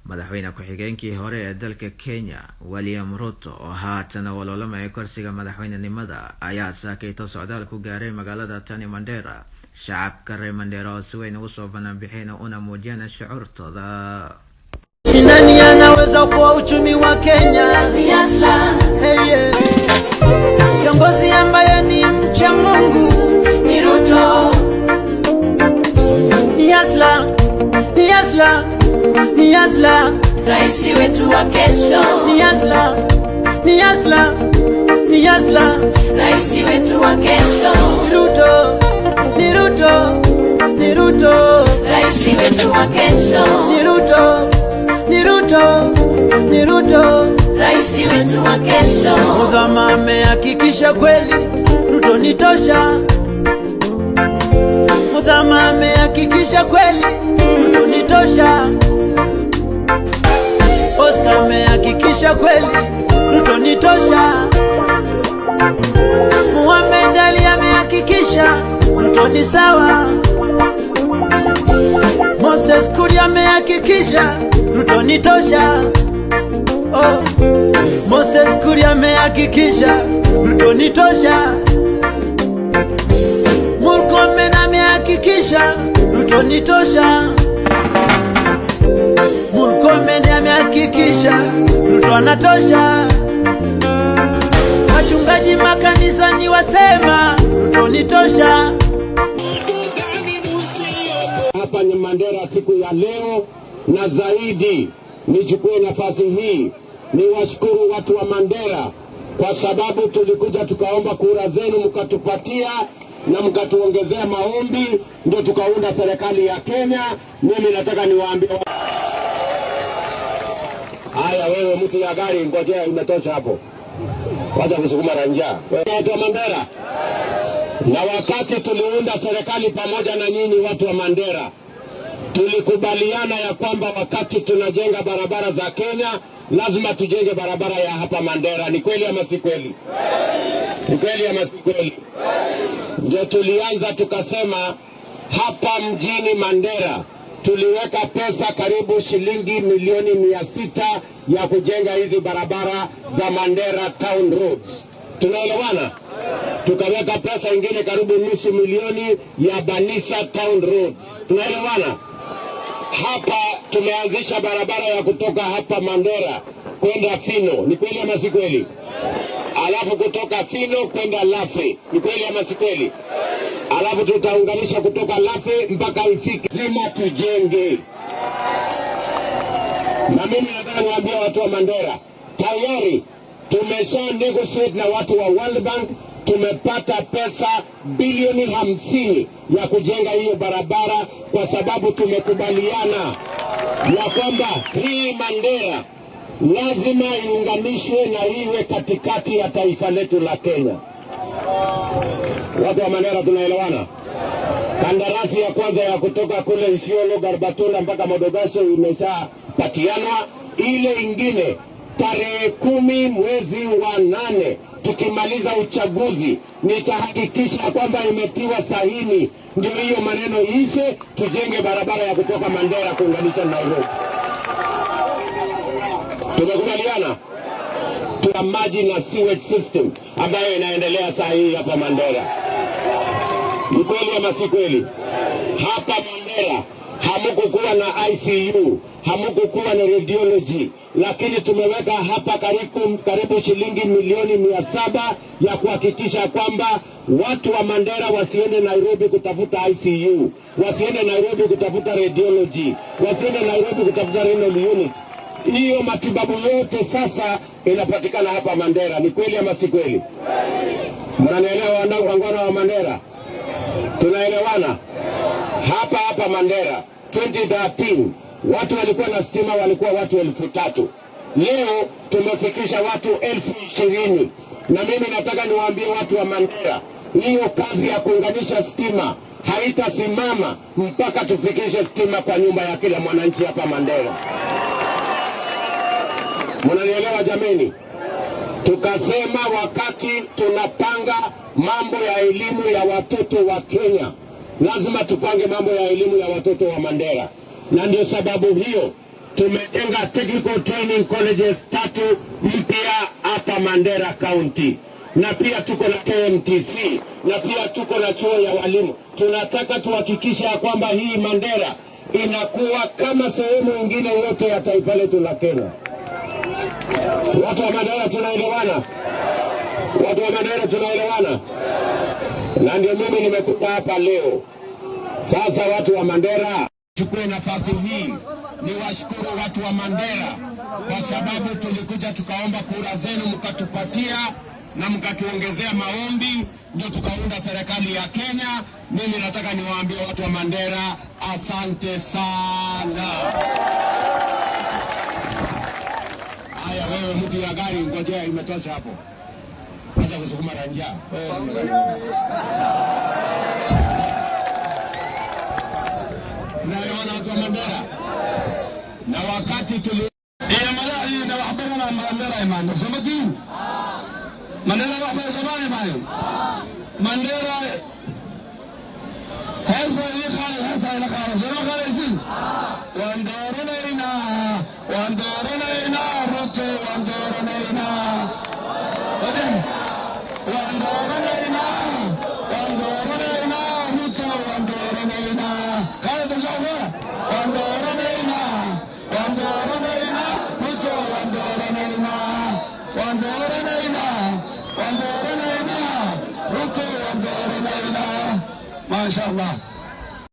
madaxweyne ku-xigeenkii hore ee dalka Kenya William Ruto oo haatan walaalamay kursiga madaxweynenimada ayaa saakayto socdaal ku gaaray magaalada Tani Mandera. shacabka reer Mandera oo si weyn ugu soo banaan una muujiyaan shucuurtooda. Nani anaweza kuwa uchumi wa Kenya? Ni Asla. Kiongozi ambaye ni mcha Mungu ni Ruto. Ni Asla. Ni Asla. Ni Asla. Rais wetu wa kesho. Ni Asla. Ni Asla. Ni Asla. Rais wetu wa kesho. Ni Ruto. Ni Ruto. Ni Ruto. Rais wetu wa kesho. Ni Ruto. Ni Ruto. Ni Ruto. Rais wetu wa kesho. Mudhama amehakikisha kweli Ruto ni tosha. Mudhama amehakikisha kweli Ruto ni tosha. Oscar amehakikisha kweli Ruto ni tosha. Muhammad Ali amehakikisha Ruto ni sawa. Moses Kuria amehakikisha Ruto ni tosha. Moses Kuria amehakikisha Ruto ni tosha. Murkomen amehakikisha Ruto ni tosha. Murkomen amehakikisha Ruto anatosha. Wachungaji makanisani wasema Ruto ni tosha. Hapa ni Mandera siku ya leo, na zaidi nichukue nafasi hii niwashukuru watu wa Mandera kwa sababu tulikuja tukaomba kura zenu mkatupatia na mkatuongezea maombi, ndio tukaunda serikali ya Kenya. Mimi nataka niwaambie haya, wewe mtu ya gari ngojea, imetosha hapo, wacha kusukuma ranja. Watu wa Mandera, na wakati tuliunda serikali pamoja na nyinyi watu wa Mandera, tulikubaliana ya kwamba wakati tunajenga barabara za Kenya lazima tujenge barabara ya hapa Mandera. Ni kweli ama si kweli? Ni kweli ama si kweli? Ndio tulianza tukasema hapa mjini Mandera tuliweka pesa karibu shilingi milioni 600 ya kujenga hizi barabara za Mandera Town Roads. Tunaelewana? Tukaweka pesa ingine karibu nusu milioni ya Banisa Town Roads. Tunaelewana? Hapa tumeanzisha barabara ya kutoka hapa Mandera kwenda Fino. Ni kweli ama si kweli? Alafu kutoka Fino kwenda Lafe. Ni kweli ama si kweli? Alafu tutaunganisha kutoka Lafe mpaka ifike. Zima tujenge. Na mimi nataka niwaambie watu wa Mandera, tayari tumesha negotiate na watu wa World Bank. Tumepata pesa bilioni 50 ya kujenga hiyo barabara, kwa sababu tumekubaliana ya kwamba hii Mandera lazima iunganishwe na iwe katikati ya taifa letu la Kenya. Watu wa Mandera, tunaelewana? Kandarasi ya kwanza ya kutoka kule Isiolo, Garbatula mpaka Modogashe imeshapatianwa. Ile ingine tarehe 10 mwezi wa 8 tukimaliza uchaguzi nitahakikisha kwamba imetiwa sahini, ndio hiyo maneno ishe, tujenge barabara ya kutoka Mandera kuunganisha Nairobi. Tumekubaliana? Tuna maji na sewage system ambayo inaendelea saa hii hapa Mandera. Ni kweli ama si kweli? Hapa Mandera hamukukuwa na ICU, hamukukuwa na radiology, lakini tumeweka hapa karibu shilingi milioni 700 ya kuhakikisha kwamba watu wa Mandera wasiende Nairobi kutafuta ICU, wasiende Nairobi kutafuta radiology, wasiende Nairobi kutafuta renal unit. Hiyo matibabu yote sasa inapatikana hapa Mandera. Ni kweli ama si kweli? Mnanielewa wangwana wa Mandera? Tunaelewana? Hapa Mandera 2013 watu walikuwa na stima walikuwa watu 3,000. Leo tumefikisha watu 20,000. Na mimi nataka niwaambie watu wa Mandera, hiyo kazi ya kuunganisha stima haitasimama mpaka tufikishe stima kwa nyumba ya kila mwananchi hapa Mandera. Mnanielewa jameni? Tukasema wakati tunapanga mambo ya elimu ya watoto wa Kenya, lazima tupange mambo ya elimu ya watoto wa Mandera. Na ndio sababu hiyo tumejenga technical training colleges 3 mpya hapa Mandera County, na pia tuko na KMTC, na pia tuko na chuo ya walimu. Tunataka tuhakikisha kwamba hii Mandera inakuwa kama sehemu nyingine yote ya taifa letu la Kenya. Watu wa Mandera tunaelewana? Watu wa Mandera tunaelewana? Na ndio mimi nimekuja hapa leo. Sasa watu wa Mandera, chukue nafasi hii niwashukuru watu wa Mandera kwa sababu tulikuja tukaomba kura zenu, mkatupatia na mkatuongezea maombi, ndio tukaunda serikali ya Kenya. Mimi nataka niwaambie watu wa Mandera, asante sana. Haya, wewe mtu ya gari, ngojea, imetosha hapo. Acha kusukuma ranja. Naona watu wa Mandera, na wakati tuli mala na wahbana na Mandera imani somaki Mandera wahbana zamani imani Mandera hazba ykhal hasa ila khala zama khalazin wandorana ina ruto wandorana ina ما شاء الله.